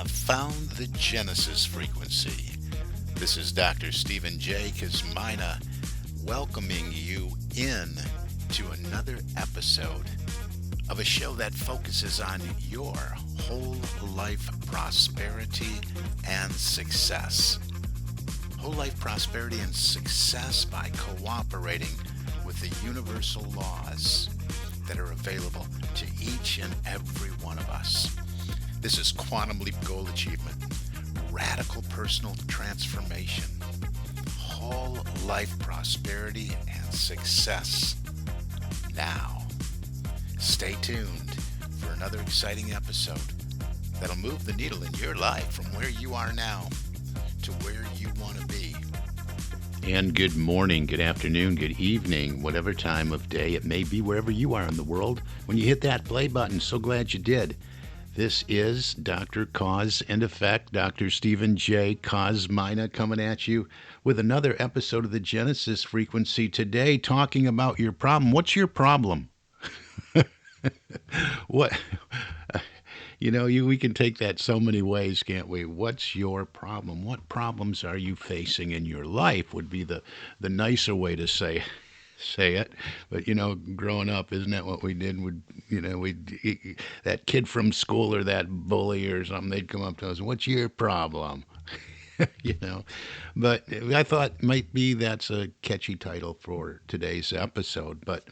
have found the Genesis frequency. This is Dr. Stephen J. Kazmina welcoming you in to another episode of a show that focuses on your whole life prosperity and success. Whole life prosperity and success by cooperating with the universal laws that are available to each and every one of us. This is Quantum Leap Goal Achievement, radical personal transformation, whole life prosperity and success. Now, stay tuned for another exciting episode that'll move the needle in your life from where you are now to where you want to be. And good morning, good afternoon, good evening, whatever time of day it may be, wherever you are in the world. When you hit that play button, so glad you did. This is Dr. Cause and Effect, Dr. Stephen J. Kazmina coming at you with another episode of the Genesis frequency today, talking about your problem. What's your problem? What? We can take that so many ways, can't we? What's your problem? What problems are you facing in your life would be the nicer way to say it. But, growing up, isn't that what we did? That kid from school or that bully or something, they'd come up to us, what's your problem? But I thought maybe that's a catchy title for today's episode. But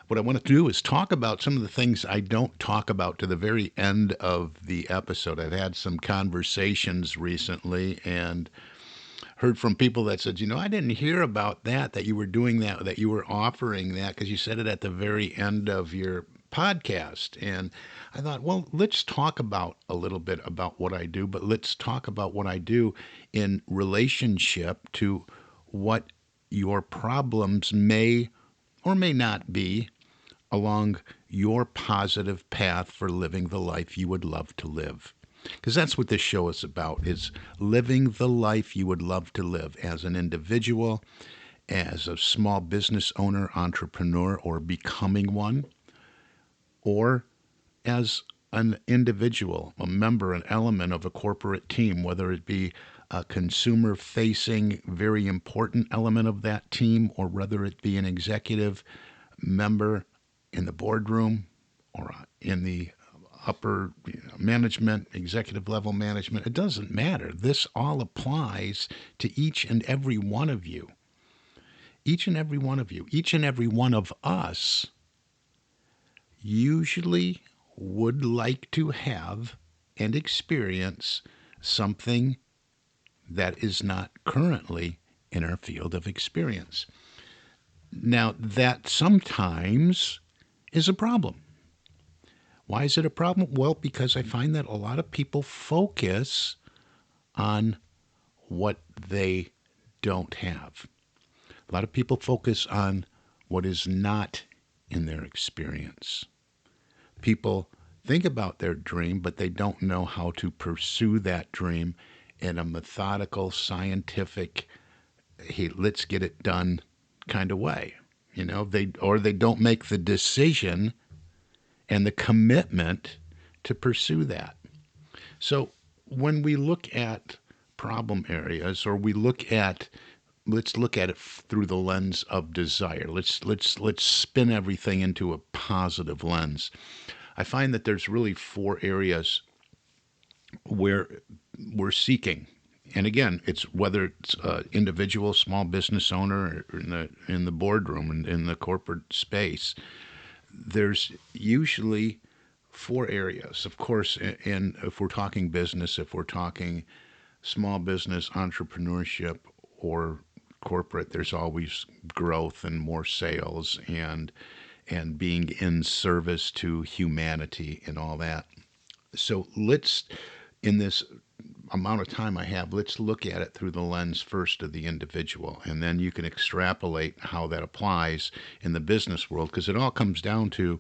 what I want to do is talk about some of the things I don't talk about to the very end of the episode. I've had some conversations recently and heard from people that said, I didn't hear about that you were doing that you were offering that because you said it at the very end of your podcast. And I thought, well, let's talk about a little bit about what I do, but let's talk about what I do in relationship to what your problems may or may not be along your positive path for living the life you would love to live. Because that's what this show is about, is living the life you would love to live as an individual, as a small business owner, entrepreneur, or becoming one, or as an individual, a member, an element of a corporate team, whether it be a consumer-facing, very important element of that team, or whether it be an executive member in the boardroom or in the upper management, executive level management. It doesn't matter. This all applies to each and every one of you. Each and every one of you, each and every one of us usually would like to have and experience something that is not currently in our field of experience. Now, that sometimes is a problem. Why is it a problem? Well, because I find that a lot of people focus on what they don't have. A lot of people focus on what is not in their experience. People think about their dream, but they don't know how to pursue that dream in a methodical, scientific, hey, let's get it done kind of way. They don't make the decision and the commitment to pursue that. So when we look at problem areas, or let's look at it through the lens of desire. Let's spin everything into a positive lens. I find that there's really 4 areas where we're seeking. And again, it's whether it's individual, small business owner, or in the boardroom and in the corporate space, there's usually 4 areas. Of course, and if we're talking business, if we're talking small business, entrepreneurship, or corporate, there's always growth and more sales and being in service to humanity and all that. So in this amount of time I have, let's look at it through the lens first of the individual, and then you can extrapolate how that applies in the business world, because it all comes down to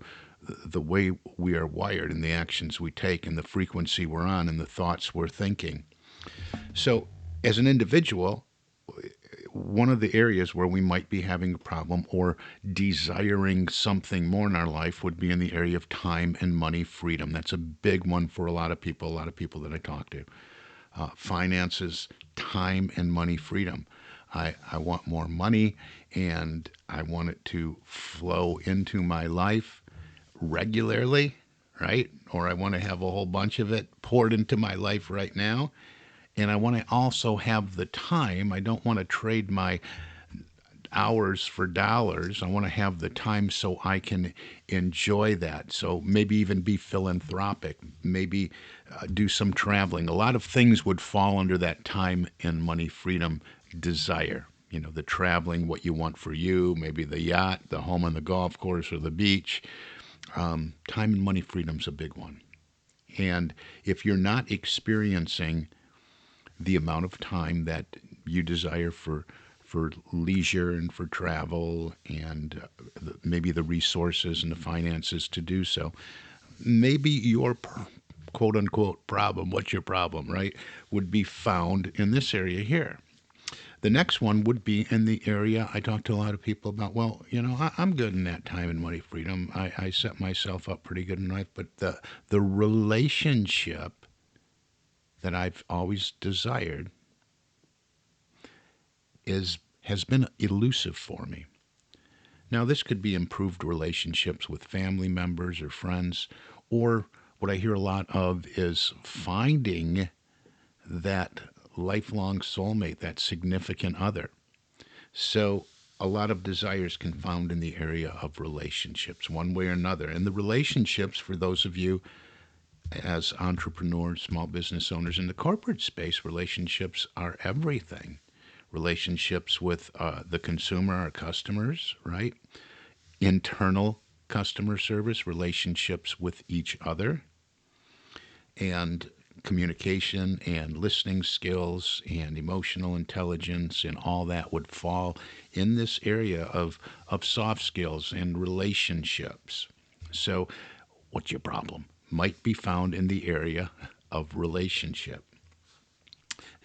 the way we are wired and the actions we take and the frequency we're on and the thoughts we're thinking. So as an individual, one of the areas where we might be having a problem or desiring something more in our life would be in the area of time and money freedom. That's a big one for a lot of people that I talk to. Finances, time, and money freedom. I want more money and I want it to flow into my life regularly, right? Or I want to have a whole bunch of it poured into my life right now. And I want to also have the time. I don't want to trade my hours for dollars. I want to have the time so I can enjoy that. So maybe even be philanthropic, maybe do some traveling. A lot of things would fall under that time and money freedom desire. You know, the traveling, what you want for you, maybe the yacht, the home on the golf course or the beach. Time and money freedom's a big one. And if you're not experiencing the amount of time that you desire for leisure and for travel and maybe the resources and the finances to do so, maybe your quote unquote problem, what's your problem, right, would be found in this area here. The next one would be in the area I talk to a lot of people about. Well, you know, I'm good in that time and money freedom. I set myself up pretty good in life, but the relationship that I've always desired has been elusive for me. Now, this could be improved relationships with family members or friends, or what I hear a lot of is finding that lifelong soulmate, that significant other. So, a lot of desires can be found in the area of relationships, one way or another. And the relationships, for those of you as entrepreneurs, small business owners in the corporate space, relationships are everything. Relationships with the consumer, our customers, right? Internal customer service, relationships with each other, and communication and listening skills and emotional intelligence and all that would fall in this area of soft skills and relationships. So, what's your problem? Might be found in the area of relationship.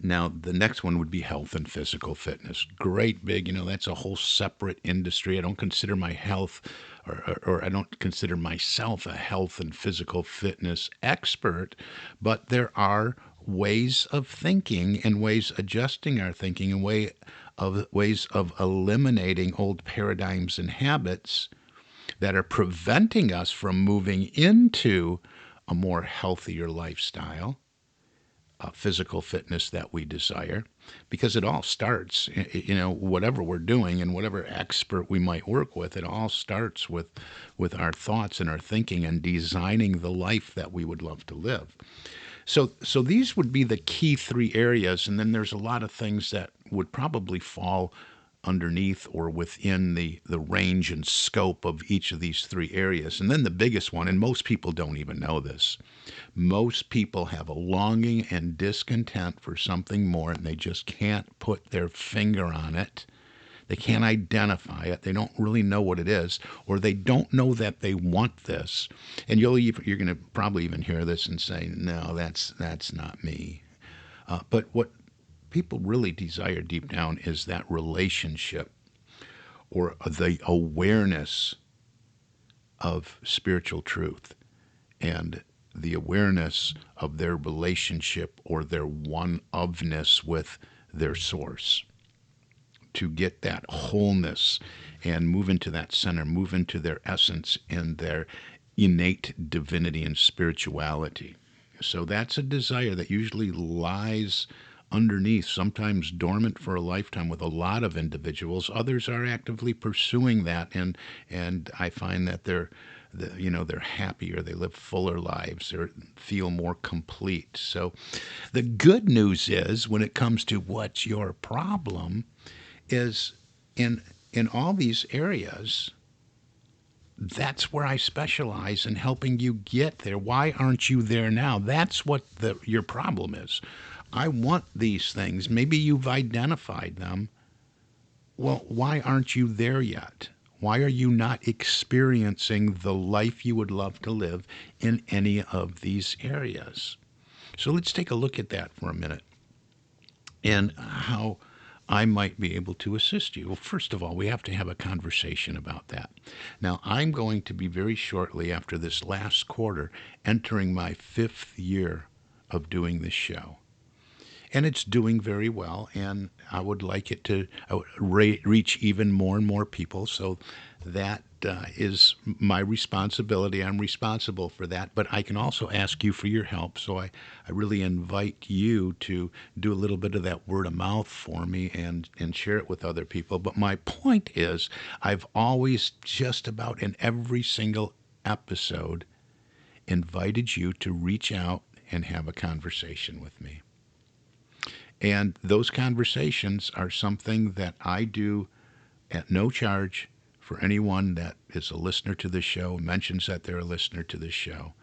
Now, the next one would be health and physical fitness. Great big, that's a whole separate industry. I don't consider my health or I don't consider myself a health and physical fitness expert, but there are ways of thinking and ways adjusting our thinking and ways of eliminating old paradigms and habits that are preventing us from moving into a more healthier lifestyle, physical fitness that we desire, because it all starts, whatever we're doing and whatever expert we might work with, it all starts with our thoughts and our thinking and designing the life that we would love to live. So these would be the key three areas, and then there's a lot of things that would probably fall underneath or within the range and scope of each of these three areas. And then the biggest one, and most people don't even know this, most people have a longing and discontent for something more, and they just can't put their finger on it. They can't identify it. They don't really know what it is, or they don't know that they want this. And you're going to probably even hear this and say, no, that's not me. But what people really desire deep down is that relationship or the awareness of spiritual truth and the awareness of their relationship or their one-ofness with their source. To get that wholeness and move into that center, move into their essence and their innate divinity and spirituality. So that's a desire that usually lies underneath, sometimes dormant for a lifetime with a lot of individuals. Others are actively pursuing that, and I find that they're happier, they live fuller lives, they feel more complete. So the good news is, when it comes to what's your problem, is in all these areas, that's where I specialize in helping you get there. Why aren't you there now? That's what your problem is. I want these things. Maybe you've identified them. Well, why aren't you there yet? Why are you not experiencing the life you would love to live in any of these areas? So let's take a look at that for a minute and how I might be able to assist you. Well, first of all, we have to have a conversation about that. Now, I'm going to be very shortly after this last quarter entering my 5th year of doing this show. And it's doing very well, and I would like it to reach even more and more people. So that is my responsibility. I'm responsible for that, but I can also ask you for your help. So I really invite you to do a little bit of that word of mouth for me and share it with other people. But my point is, I've always, just about in every single episode, invited you to reach out and have a conversation with me. And those conversations are something that I do at no charge for anyone that is a listener to this show, mentions that they're a listener to this show.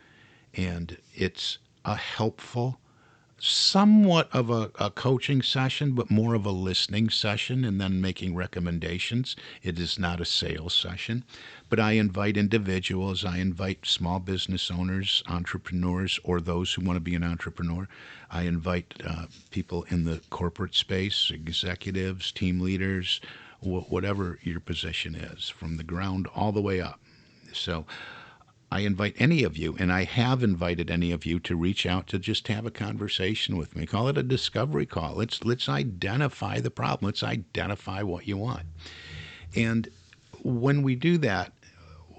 And it's a helpful, somewhat of a coaching session, but more of a listening session and then making recommendations. It is not a sales session, but I invite individuals, I invite small business owners, entrepreneurs, or those who want to be an entrepreneur. I invite people in the corporate space, executives, team leaders, whatever your position is, from the ground all the way up. So I invite any of you, and I have invited any of you to reach out to just have a conversation with me. Call it a discovery call. Let's identify the problem. Let's identify what you want. And when we do that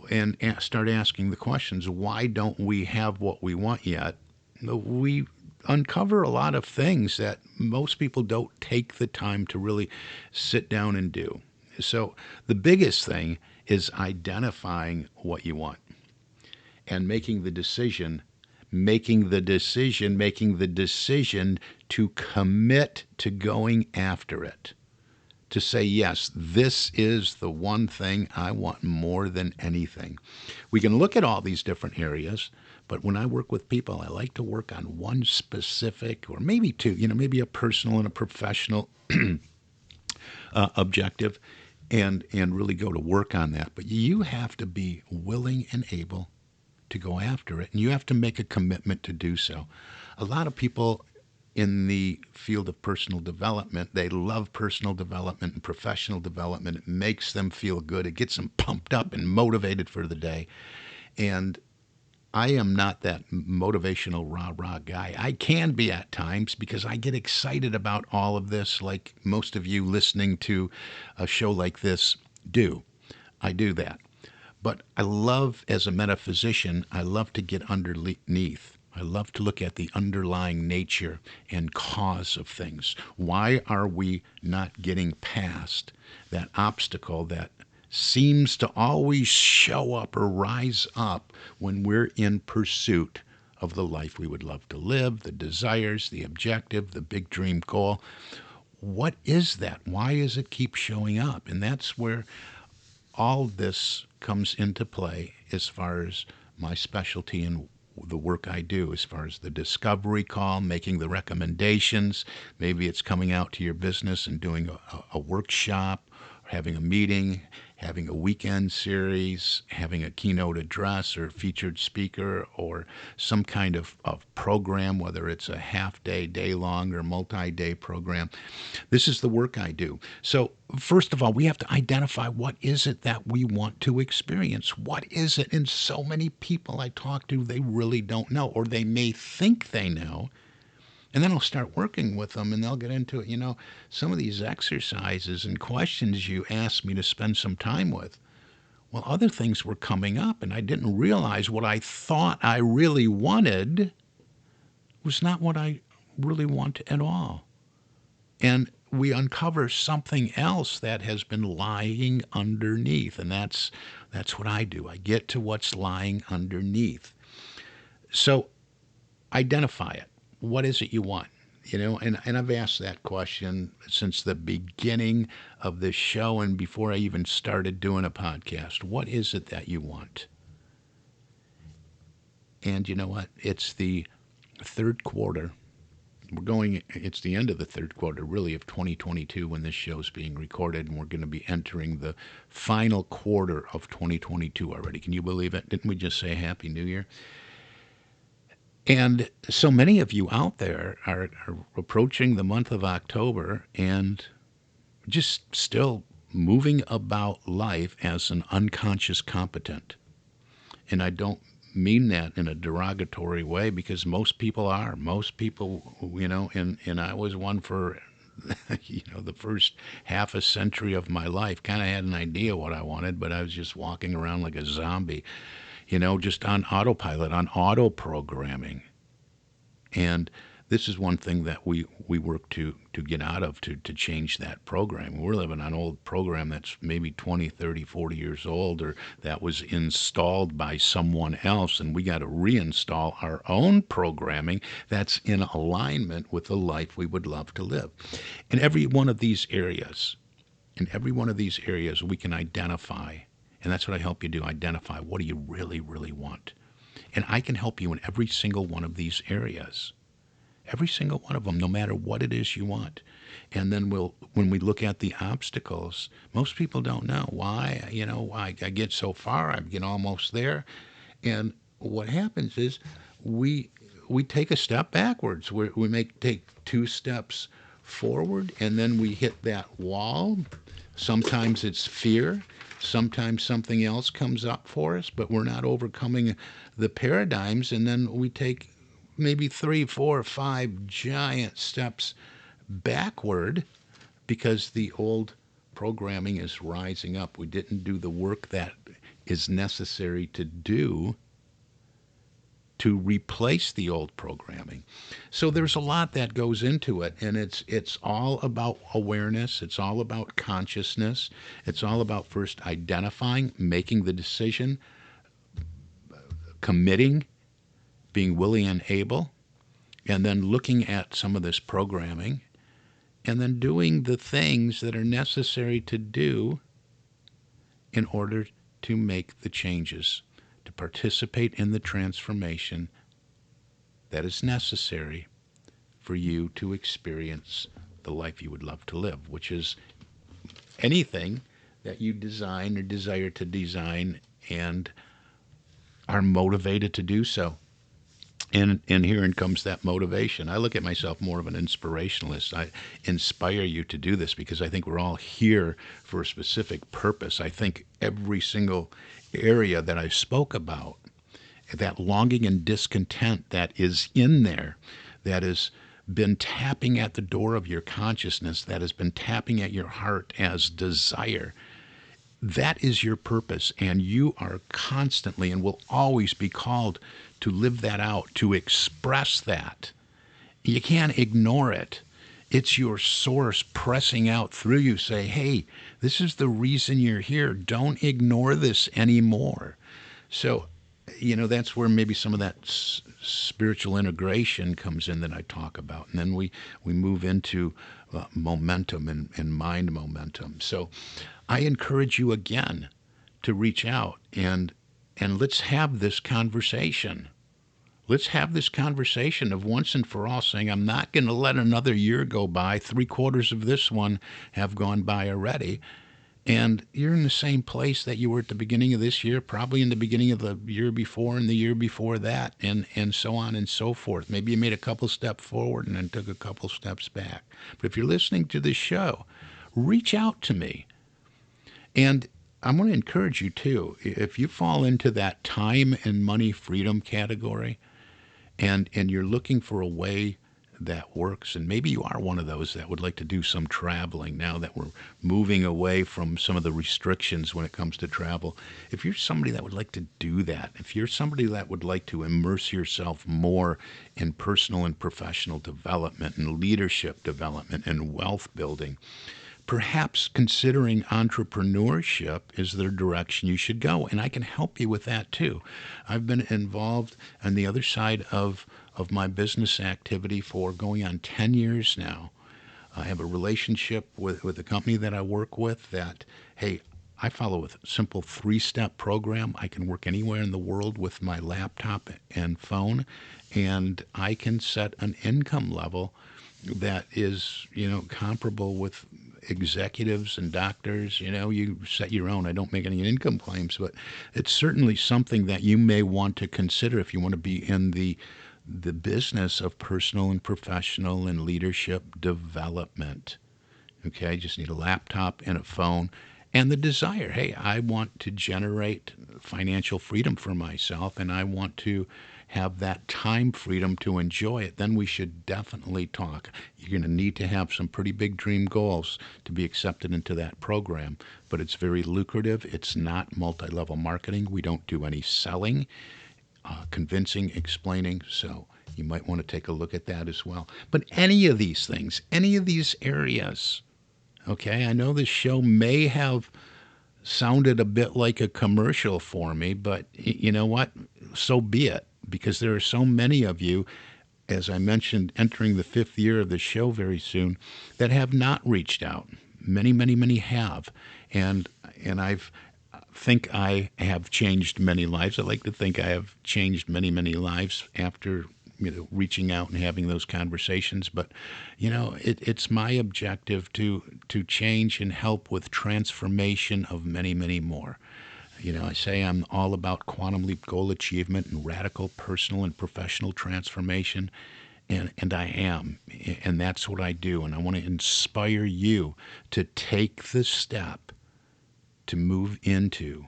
and start asking the questions, why don't we have what we want yet? We uncover a lot of things that most people don't take the time to really sit down and do. So the biggest thing is identifying what you want and making the decision to commit to going after it. To say, yes, this is the one thing I want more than anything. We can look at all these different areas, but when I work with people, I like to work on one specific, or maybe two, maybe a personal and a professional objective, and really go to work on that. But you have to be willing and able to go after it, and you have to make a commitment to do so. A lot of people in the field of personal development, they love personal development and professional development. It makes them feel good. It gets them pumped up and motivated for the day. And I am not that motivational rah-rah guy. I can be at times because I get excited about all of this, like most of you listening to a show like this do. I do that. But I love, as a metaphysician, I love to get underneath. I love to look at the underlying nature and cause of things. Why are we not getting past that obstacle that seems to always show up or rise up when we're in pursuit of the life we would love to live, the desires, the objective, the big dream goal? What is that? Why does it keep showing up? And that's where all this comes into play as far as my specialty and the work I do, as far as the discovery call, making the recommendations. Maybe it's coming out to your business and doing a workshop, or having a meeting, having a weekend series, having a keynote address or featured speaker, or some kind of program, whether it's a half-day, day-long, or multi-day program. This is the work I do. So first of all, we have to identify what is it that we want to experience. What is it? And so many people I talk to, they really don't know, or they may think they know. And then I'll start working with them, and they'll get into it. Some of these exercises and questions you asked me to spend some time with, well, other things were coming up, and I didn't realize what I thought I really wanted was not what I really want at all. And we uncover something else that has been lying underneath, and that's what I do. I get to what's lying underneath. So identify it. What is it you want? And I've asked that question since the beginning of this show and before I even started doing a podcast. What is it that you want? And you know what? It's the third quarter. It's the end of the third quarter, really, of 2022 when this show's being recorded, and we're going to be entering the final quarter of 2022 already. Can you believe it? Didn't we just say Happy New Year? And so many of you out there are approaching the month of October, and just still moving about life as an unconscious competent. And I don't mean that in a derogatory way, because most people are. Most people, and I was one for, the first half a century of my life, kind of had an idea what I wanted, but I was just walking around like a zombie, just on autopilot, on auto programming. And this is one thing that we work to get out of, to change that program. We're living on an old program that's maybe 20, 30, 40 years old, or that was installed by someone else, and we got to reinstall our own programming that's in alignment with the life we would love to live. In every one of these areas, we can identify, and that's what I help you do, identify what do you really, really want. And I can help you in every single one of these areas. Every single one of them, no matter what it is you want. And then when we look at the obstacles, most people don't know why. I get so far, I get almost there. And what happens is we take a step backwards. We take 2 steps forward, and then we hit that wall. Sometimes it's fear. Sometimes something else comes up for us, but we're not overcoming the paradigms, and then we take maybe 3, 4, 5 giant steps backward because the old programming is rising up. We didn't do the work that is necessary to do to replace the old programming. So there's a lot that goes into it, and it's all about awareness. It's all about consciousness. It's all about first identifying, making the decision, committing, being willing and able, and then looking at some of this programming, and then doing the things that are necessary to do in order to make the changes, to participate in the transformation that is necessary for you to experience the life you would love to live, which is anything that you design or desire to design and are motivated to do so. And herein comes that motivation. I look at myself more of an inspirationalist. I inspire you to do this because I think we're all here for a specific purpose. I think every single area that I spoke about, that longing and discontent that is in there, that has been tapping at the door of your consciousness, that has been tapping at your heart as desire, that is your purpose, and you are constantly and will always be called to live that out, to express that. You can't ignore it. It's your source pressing out through you, say, hey, this is the reason you're here. Don't ignore this anymore. So, that's where maybe some of that spiritual integration comes in that I talk about. And then we move into momentum and mind momentum. So I encourage you again to reach out and let's have this conversation. Let's have this conversation of once and for all saying, I'm not going to let another year go by. 3/4 of this one have gone by already. And you're in the same place that you were at the beginning of this year, probably in the beginning of the year before and the year before that, and so on and so forth. Maybe you made a couple steps forward and then took a couple steps back. But if you're listening to this show, reach out to me. And I want to encourage you, too, if you fall into that time and money freedom category and you're looking for a way that works, and maybe you are one of those that would like to do some traveling now that we're moving away from some of the restrictions when it comes to travel. If you're somebody that would like to do that, if you're somebody that would like to immerse yourself more in personal and professional development and leadership development and wealth building, perhaps considering entrepreneurship is the direction you should go. And I can help you with that too. I've been involved on the other side of my business activity for going on 10 years now. I have a relationship with the company that I work with that, hey, I follow a simple 3-step program. I can work anywhere in the world with my laptop and phone, and I can set an income level that is, comparable with executives and doctors. You set your own. I don't make any income claims, but it's certainly something that you may want to consider if you want to be in the business of personal and professional and leadership development. Okay, I just need a laptop and a phone and the desire. Hey, I want to generate financial freedom for myself and I want to have that time freedom to enjoy it. Then we should definitely talk. You're going to need to have some pretty big dream goals to be accepted into that program, but it's very lucrative. It's not multi-level marketing. We don't do any selling, convincing, explaining. So you might want to take a look at that as well. But any of these things, any of these areas, okay, I know this show may have sounded a bit like a commercial for me, but you know what? So be it, because there are so many of you, as I mentioned, entering the 5th year of the show very soon, that have not reached out. Many, many, many have. And I've think I have changed many lives. I like to think I have changed many, many lives after reaching out and having those conversations. But it's my objective to change and help with transformation of many, many more. I say I'm all about quantum leap goal achievement and radical personal and professional transformation, and I am, and that's what I do. And I want to inspire you to take the step to move into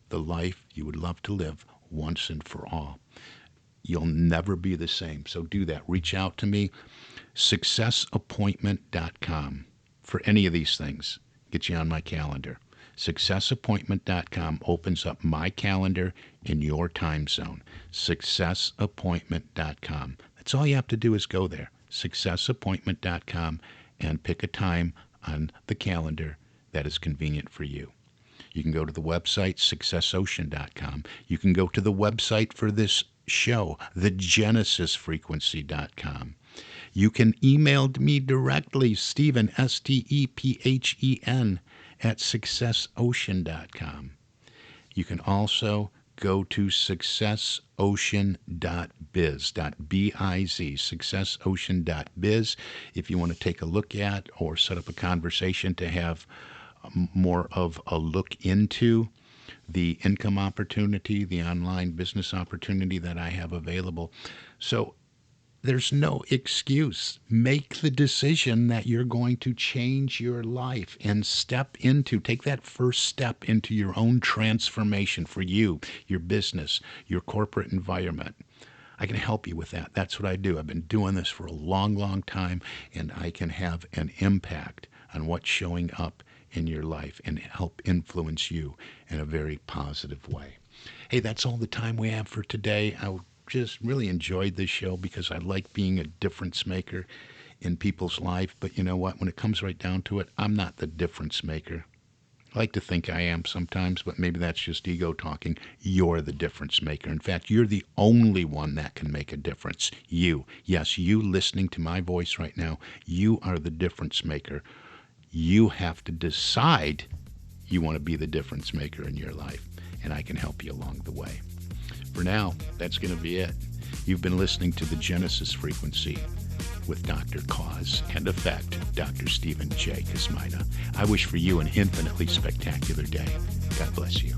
the life you would love to live once and for all. You'll never be the same. So do that. Reach out to me, successappointment.com, for any of these things. Get you on my calendar. Successappointment.com opens up my calendar in your time zone. Successappointment.com. That's all you have to do is go there. Successappointment.com and pick a time on the calendar that is convenient for you. You can go to the website, successocean.com. You can go to the website for this show, thegenesisfrequency.com. You can email me directly, Stephen, Stephen, at successocean.com. You can also go to successocean.biz, B-I-Z, successocean.biz, if you want to take a look at or set up a conversation to have more of a look into the income opportunity, the online business opportunity that I have available. So there's no excuse. Make the decision that you're going to change your life and take that first step into your own transformation for you, your business, your corporate environment. I can help you with that. That's what I do. I've been doing this for a long, long time, and I can have an impact on what's showing up in your life and help influence you in a very positive way. Hey, that's all the time we have for today. I just really enjoyed this show because I like being a difference maker in people's life. But you know what? When it comes right down to it, I'm not the difference maker. I like to think I am sometimes, but maybe that's just ego talking. You're the difference maker. In fact, you're the only one that can make a difference. You. Yes, you listening to my voice right now, you are the difference maker. You have to decide you want to be the difference maker in your life, and I can help you along the way. For now, that's going to be it. You've been listening to The Genesis Frequency with Dr. Cause and Effect, Dr. Stephen J. Kosmina. I wish for you an infinitely spectacular day. God bless you.